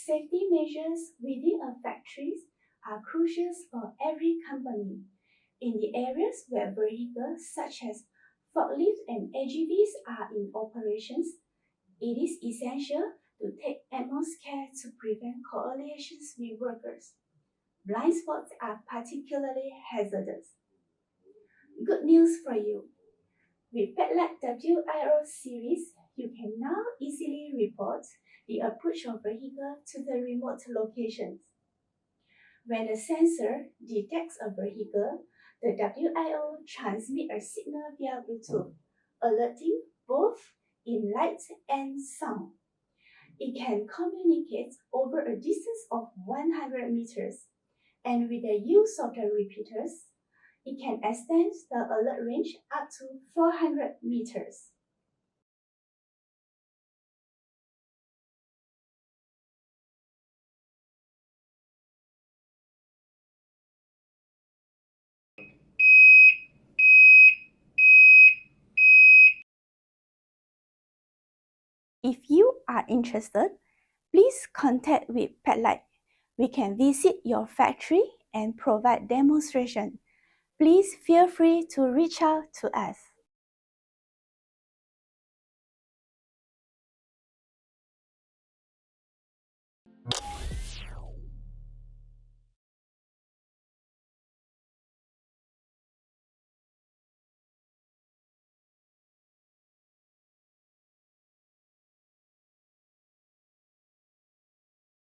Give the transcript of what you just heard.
Safety measures within a factory are crucial for every company. In the areas where vehicles such as forklifts and AGVs are in operations, it is essential to take utmost care to prevent collisions with workers. Blind spots are particularly hazardous. Good news for you! With PATLITE WIO series, you can now easily report the approach of vehicle to the remote locations. When a sensor detects a vehicle, the WIO transmits a signal via Bluetooth, alerting both in light and sound. It can communicate over a distance of 100 meters, and with the use of the repeaters, it can extend the alert range up to 400 meters. If you are interested, please contact with PATLITE. We can visit your factory and provide demonstration. Please feel free to reach out to us.